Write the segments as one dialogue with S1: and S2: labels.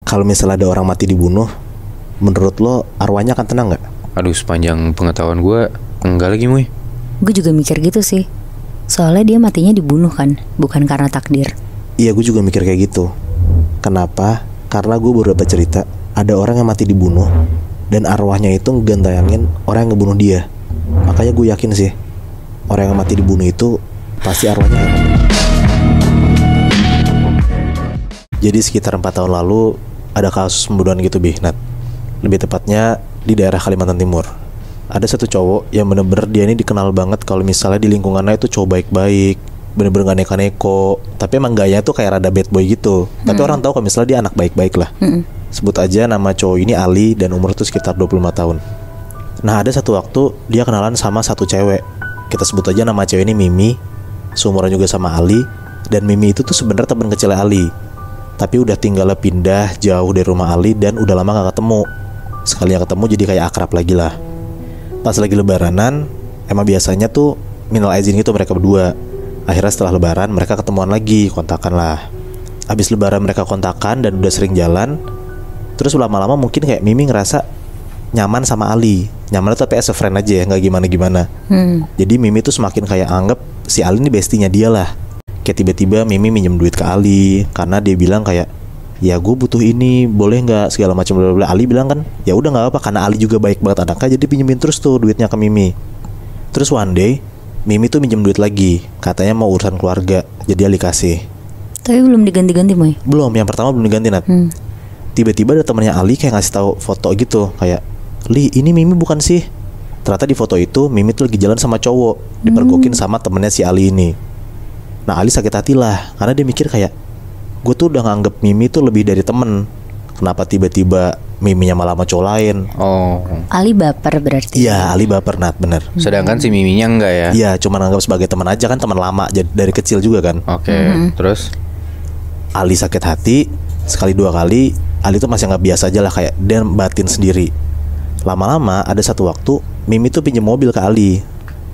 S1: Kalau misalnya ada orang mati dibunuh, menurut lo arwahnya akan tenang gak?
S2: Aduh, sepanjang pengetahuan gue enggak lagi, Muy.
S3: Gue juga mikir gitu sih. Soalnya dia matinya dibunuh kan, bukan karena takdir.
S1: Iya, gue juga mikir kayak gitu. Kenapa? Karena gue baru dapat cerita ada orang yang mati dibunuh dan arwahnya itu ngegantayangin orang yang ngebunuh dia. Makanya gue yakin sih orang yang mati dibunuh itu pasti arwahnya akan tenang. Jadi sekitar 4 tahun lalu ada kasus pembunuhan gitu, Nat. Lebih tepatnya di daerah Kalimantan Timur. Ada satu cowok yang bener-bener dia ini dikenal banget kalau misalnya di lingkungannya itu cowok baik-baik, bener-bener gak neko-neko, tapi emang gayanya tuh kayak rada bad boy gitu. Tapi orang tahu kalau misalnya dia anak baik-baik lah. Sebut aja nama cowok ini Ali dan umur tuh sekitar 25 tahun. Nah, ada satu waktu dia kenalan sama satu cewek. Kita sebut aja nama cewek ini Mimi. Seumuran juga sama Ali. Dan Mimi itu tuh sebenarnya teman kecilnya Ali, tapi udah tinggalnya pindah jauh dari rumah Ali dan udah lama gak ketemu. Sekali yang ketemu jadi kayak akrab lagi lah. Pas lagi lebaranan, emang biasanya tuh minal aizin gitu mereka berdua. Akhirnya setelah lebaran mereka ketemuan lagi, kontakan lah. Abis lebaran mereka kontakan dan udah sering jalan. Terus lama-lama mungkin kayak Mimi ngerasa nyaman sama Ali. Nyaman tuh tapi as a friend aja ya, gak gimana-gimana. Jadi Mimi tuh semakin kayak anggap si Ali ini bestinya dia lah. Kayak tiba-tiba Mimi minjem duit ke Ali karena dia bilang kayak, ya gue butuh ini, boleh nggak, segala macam. Ali bilang kan, ya udah nggak apa, karena Ali juga baik banget anaknya, jadi pinjemin terus tuh duitnya ke Mimi. Terus one day Mimi tuh minjem duit lagi, katanya mau urusan keluarga, jadi Ali kasih.
S3: Tapi belum diganti-ganti, Moy?
S1: Belum, yang pertama belum diganti, Nat. Tiba-tiba ada temannya Ali kayak ngasih tahu foto gitu, kayak, Li, ini Mimi bukan sih? Ternyata di foto itu Mimi tuh lagi jalan sama cowok, dipergokin sama temennya si Ali ini. Nah, Ali sakit hati lah, karena dia mikir kayak, gue tuh udah nganggep Mimi tuh lebih dari temen. Kenapa tiba-tiba Miminya malah sama cowok lain?
S2: Oh.
S3: Ali baper berarti.
S1: Iya, Ali baper, Nat, bener.
S2: Sedangkan si Miminya enggak ya?
S1: Iya, cuma nganggap sebagai teman aja kan, teman lama dari kecil juga kan.
S2: Oke. Terus
S1: Ali sakit hati sekali dua kali. Ali tuh masih nggak biasa aja lah, kayak dia batin sendiri. Lama-lama ada satu waktu Mimi tuh pinjem mobil ke Ali.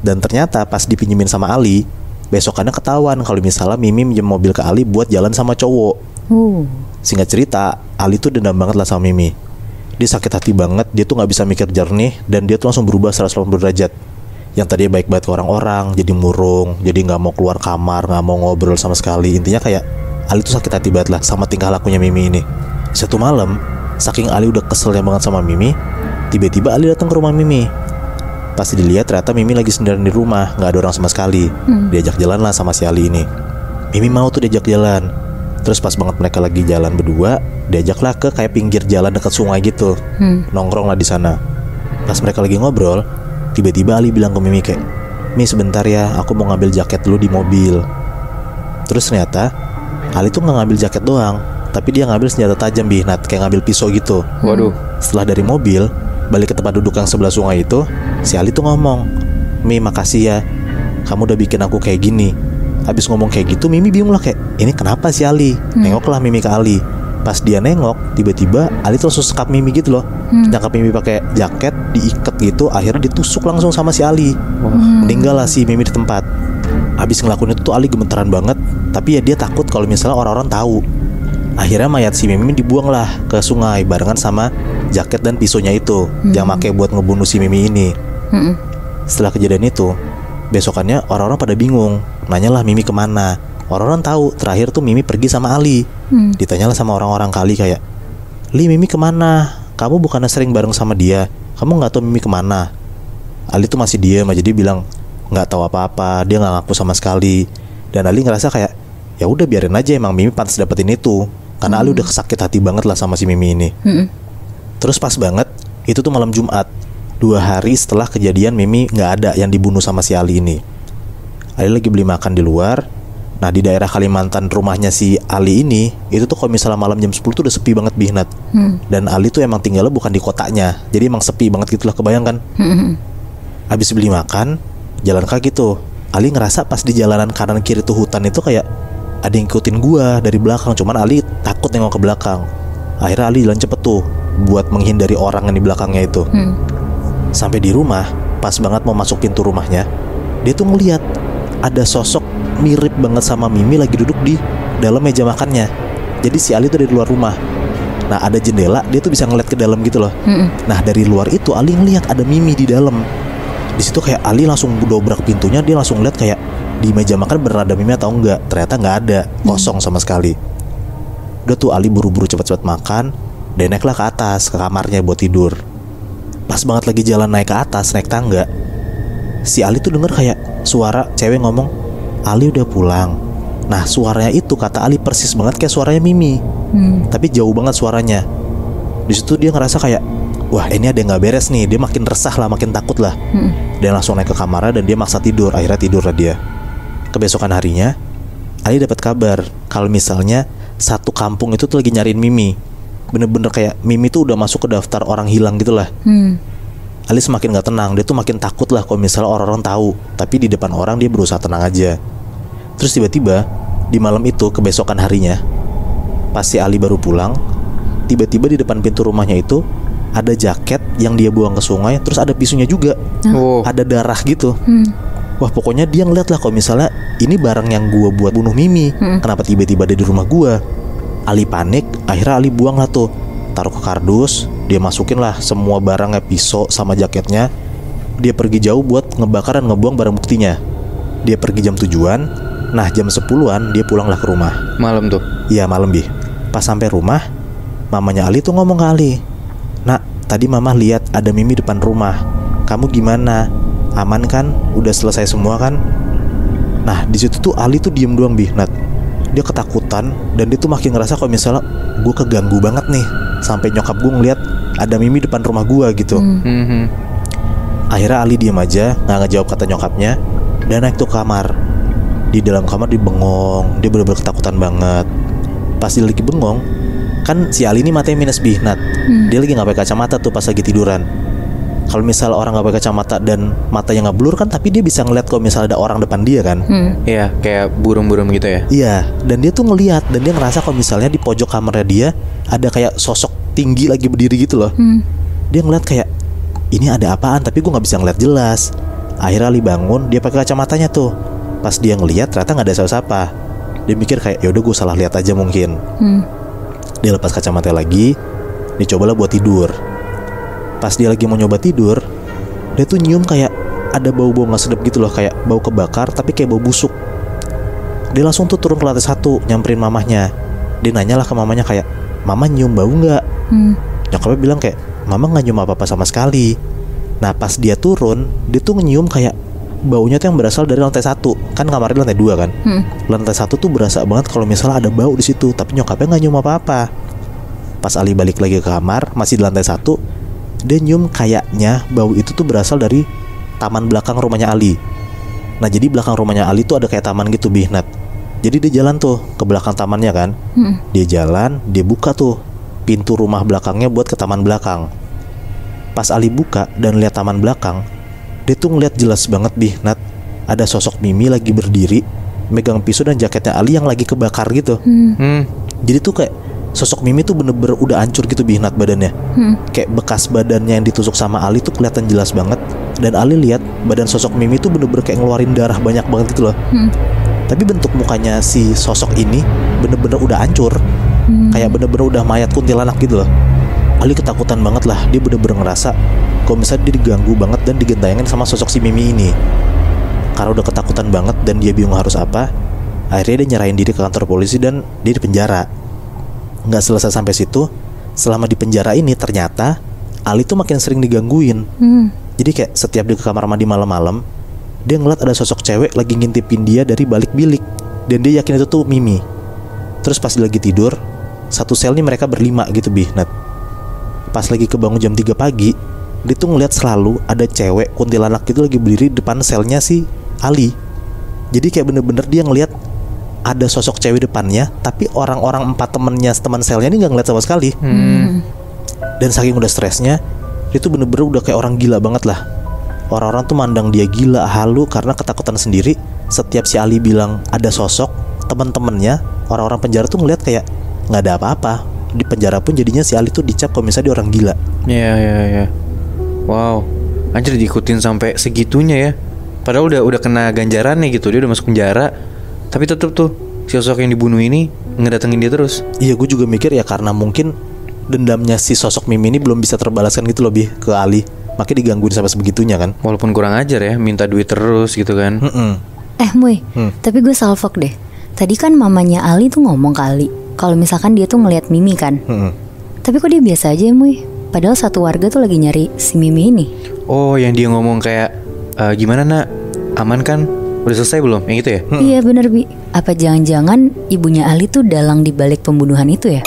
S1: Dan ternyata pas dipinjemin sama Ali, besokannya ketahuan kalau misalnya Mimi minjem mobil ke Ali buat jalan sama cowok. Singkat cerita, Ali tuh dendam banget lah sama Mimi. Dia sakit hati banget, dia tuh gak bisa mikir jernih. Dan dia tuh langsung berubah 180 derajat. Yang tadinya baik banget ke orang-orang, jadi murung, jadi gak mau keluar kamar, gak mau ngobrol sama sekali. Intinya kayak Ali tuh sakit hati banget lah sama tingkah lakunya Mimi ini. Satu malam, saking Ali udah keselnya banget sama Mimi, tiba-tiba Ali datang ke rumah Mimi. Pas dilihat ternyata Mimi lagi sendirian di rumah, gak ada orang sama sekali. Diajak jalan lah sama si Ali ini. Mimi mau tuh diajak jalan. Terus pas banget mereka lagi jalan berdua, diajaklah ke kayak pinggir jalan dekat sungai gitu. Nongkrong lah di sana. Pas mereka lagi ngobrol, tiba-tiba Ali bilang ke Mimi kayak, Mi sebentar ya, aku mau ngambil jaket dulu di mobil. Terus ternyata Ali tuh gak ngambil jaket doang, tapi dia ngambil senjata tajam, Nat, kayak ngambil pisau gitu.
S2: waduh.
S1: Setelah dari mobil balik ke tempat duduk yang sebelah sungai itu, si Ali tuh ngomong, Mi makasih ya, kamu udah bikin aku kayak gini. Habis ngomong kayak gitu, Mimi bingung lah kayak, ini kenapa si Ali? Nengoklah Mimi ke Ali. Pas dia nengok, tiba-tiba Ali tuh langsung sekap Mimi gitu loh. Nyangkap Mimi pakai jaket, diikat gitu, akhirnya ditusuk langsung sama si Ali. Meninggal lah si Mimi di tempat. Habis ngelakuin itu tuh Ali gemeteran banget, tapi ya dia takut kalau misalnya orang-orang tahu. Akhirnya mayat si Mimi dibuang lah ke sungai barengan sama jaket dan pisaunya itu yang pakai buat ngebunuh si Mimi ini. Setelah kejadian itu, besokannya orang-orang pada bingung, nanyalah Mimi kemana. Orang-orang tahu terakhir tuh Mimi pergi sama Ali. Ditanyalah sama orang-orang kali kayak, Li, Mimi kemana? Kamu bukannya sering bareng sama dia? Kamu nggak tahu Mimi kemana? Ali tuh masih diem aja, dia bilang nggak tahu apa-apa, dia nggak ngaku sama sekali. Dan Ali ngerasa kayak, ya udah biarin aja, emang Mimi pantas dapetin itu. Karena Ali udah sakit hati banget lah sama si Mimi ini. Terus pas banget, itu tuh malam Jumat, 2 hari setelah kejadian Mimi gak ada yang dibunuh sama si Ali ini. Ali lagi beli makan di luar. Nah, di daerah Kalimantan rumahnya si Ali ini, itu tuh kalau misalnya malam jam 10 tuh udah sepi banget, Nat. Dan Ali tuh emang tinggalnya bukan di kotanya, jadi emang sepi banget gitu lah, kebayangkan. Habis beli makan, jalan kaki tuh, Ali ngerasa pas di jalanan kanan kiri tuh hutan itu kayak ada yang ngikutin gua dari belakang. Cuman Ali takut nengok ke belakang. Akhirnya Ali jalan cepet tuh buat menghindari orang yang di belakangnya itu. Sampai di rumah, pas banget mau masuk pintu rumahnya, dia tuh ngeliat ada sosok mirip banget sama Mimi lagi duduk di dalam meja makannya. Jadi si Ali tuh dari luar rumah. Nah ada jendela, dia tuh bisa ngeliat ke dalam gitu loh. Nah dari luar itu Ali ngeliat ada Mimi di dalam. Di situ kayak Ali langsung dobrak pintunya, dia langsung ngeliat kayak di meja makan bener ada Mimi atau enggak. Ternyata nggak ada, kosong sama sekali. Udah tuh Ali buru-buru cepet-cepet makan, dan naiklah ke atas ke kamarnya buat tidur. Pas banget lagi jalan naik ke atas, naik tangga, si Ali tuh denger kayak suara cewek ngomong, Ali udah pulang. Nah suaranya itu kata Ali persis banget kayak suaranya Mimi, tapi jauh banget suaranya. Di situ dia ngerasa kayak, wah ini ada yang nggak beres nih. Dia makin resah lah, makin takut lah. Dia langsung naik ke kamarnya dan dia maksa tidur. Akhirnya tidur lah dia. Kebesokan harinya Ali dapat kabar kalau misalnya satu kampung itu tuh lagi nyariin Mimi. Bener-bener kayak Mimi tuh udah masuk ke daftar orang hilang gitu lah. Ali semakin gak tenang. Dia tuh makin takut lah kalau misalnya orang-orang tahu. Tapi di depan orang dia berusaha tenang aja. Terus tiba-tiba di malam itu kebesokan harinya, pas si Ali baru pulang, tiba-tiba di depan pintu rumahnya itu ada jaket yang dia buang ke sungai. Terus ada pisunya juga. Ada darah gitu. Wah pokoknya dia ngeliat lah kalau misalnya ini barang yang gua buat bunuh Mimi. Kenapa tiba-tiba ada di rumah gua? Ali panik. Akhirnya Ali buang lah tuh, taruh ke kardus. Dia masukin lah semua barangnya, pisau sama jaketnya. Dia pergi jauh buat ngebakar dan ngebuang barang buktinya. Dia pergi jam 7-an. Nah jam 10-an dia pulang lah ke rumah.
S2: Malam tuh?
S1: Iya malam Bi. Pas sampai rumah, mamanya Ali tuh ngomong ke Ali, "Nak, tadi mama lihat ada Mimi depan rumah. Kamu gimana? Aman kan? Udah selesai semua kan?" Nah di situ tuh Ali tuh diem doang Bi, Nat. Dia ketakutan dan dia tuh makin ngerasa kalau misalnya gue keganggu banget nih. Sampai nyokap gue ngeliat ada Mimi depan rumah gue gitu. Akhirnya Ali diem aja, nggak ngejawab kata nyokapnya, dan naik tuh ke kamar. Di dalam kamar dia bengong. Dia bener-bener ketakutan banget. Pas dia lagi bengong, kan si Ali ini matanya minus Bi, Nat. Dia lagi nggak pakai kacamata tuh pas lagi tiduran. Kalau misal orang nggak pakai kacamata dan matanya nggak blur kan, tapi dia bisa ngeliat kalau misalnya ada orang depan dia kan.
S2: Iya, kayak burung-burung gitu ya.
S1: Iya, dan dia tuh ngeliat dan dia ngerasa kalau misalnya di pojok kamarnya dia ada kayak sosok tinggi lagi berdiri gitu loh. Dia ngeliat kayak ini ada apaan, tapi gue nggak bisa ngeliat jelas. Akhirnya Ali bangun, dia pakai kacamatanya tuh. Pas dia ngeliat ternyata nggak ada siapa-siapa. Dia mikir kayak ya udah gue salah lihat aja mungkin. Dia lepas kacamata lagi, dia cobalah buat tidur. Pas dia lagi mau nyoba tidur, dia tuh nyium kayak ada bau-bau gak sedap gitu loh, kayak bau kebakar tapi kayak bau busuk. Dia langsung tuh turun ke lantai 1, nyamperin mamahnya. Dia nanyalah ke mamanya kayak, "Mama nyium bau gak?" Nyokapnya bilang kayak, "Mama gak nyium apa-apa sama sekali." Nah pas dia turun, dia tuh nyium kayak baunya tuh yang berasal dari lantai 1. Kan kamarnya lantai 2 kan. Lantai 1 tuh berasa banget kalau misalnya ada bau di situ, tapi nyokapnya gak nyium apa-apa. Pas Ali balik lagi ke kamar, masih di lantai 1, dia nyium kayaknya bau itu tuh berasal dari taman belakang rumahnya Ali. Nah jadi belakang rumahnya Ali tuh ada kayak taman gitu Bi, Nat. Jadi dia jalan tuh ke belakang tamannya kan. Dia jalan, dia buka tuh pintu rumah belakangnya buat ke taman belakang. Pas Ali buka dan lihat taman belakang, dia tuh ngeliat jelas banget Bi, Nat. Ada sosok Mimi lagi berdiri, megang pisau dan jaketnya Ali yang lagi kebakar gitu. Jadi tuh kayak sosok Mimi tuh bener-bener udah hancur gitu Bi, Nat, badannya. Kayak bekas badannya yang ditusuk sama Ali tuh kelihatan jelas banget. Dan Ali lihat badan sosok Mimi tuh bener-bener kayak ngeluarin darah banyak banget gitu loh. Tapi bentuk mukanya si sosok ini bener-bener udah hancur. Kayak bener-bener udah mayat kuntilanak gitu loh. Ali ketakutan banget lah. Dia bener-bener ngerasa kalau misalnya dia diganggu banget dan digentayangin sama sosok si Mimi ini. Karena udah ketakutan banget dan dia bingung harus apa, akhirnya dia nyerahin diri ke kantor polisi dan dia dipenjara. Nggak selesai sampai situ, selama di penjara ini ternyata Ali tuh makin sering digangguin. Jadi kayak setiap dia ke kamar mandi malam-malam, dia ngeliat ada sosok cewek lagi ngintipin dia dari balik bilik. Dan dia yakin itu tuh Mimi. Terus pas dia lagi tidur, satu sel nih mereka berlima gitu Bi, Nat. Pas lagi kebangun jam 3 pagi, dia tuh ngeliat selalu ada cewek kuntilanak gitu lagi berdiri depan selnya si Ali. Jadi kayak bener-bener dia ngeliat ada sosok cewek depannya, tapi orang-orang 4 teman selnya ini nggak ngeliat sama sekali. Dan saking udah stresnya, dia tuh bener-bener udah kayak orang gila banget lah. Orang-orang tuh mandang dia gila, halu karena ketakutan sendiri. Setiap si Ali bilang ada sosok, teman-temannya orang-orang penjara tuh ngeliat kayak nggak ada apa-apa. Di penjara pun jadinya si Ali tuh dicap kalau misalnya dia orang gila.
S2: Iya. Wow, anjir diikutin sampai segitunya ya. Padahal udah kena ganjarannya gitu, dia udah masuk penjara. Tapi tetep tuh si sosok yang dibunuh ini ngedatengin dia terus.
S1: Iya, gue juga mikir ya karena mungkin dendamnya si sosok Mimi ini belum bisa terbalaskan gitu loh Bi ke Ali. Makanya digangguin sampai sebegitunya kan.
S2: Walaupun kurang ajar ya, minta duit terus gitu kan.
S3: Muy, tapi gue salfok deh. Tadi kan mamanya Ali tuh ngomong ke Ali kalau misalkan dia tuh ngelihat Mimi kan. Tapi kok dia biasa aja ya Muy? Padahal satu warga tuh lagi nyari si Mimi ini.
S2: Oh, yang dia ngomong kayak gimana nak? Aman kan? Udah selesai belum? Yang itu ya?
S3: Iya bener Bi. Apa jangan-jangan ibunya Ali tuh dalang dibalik pembunuhan itu ya?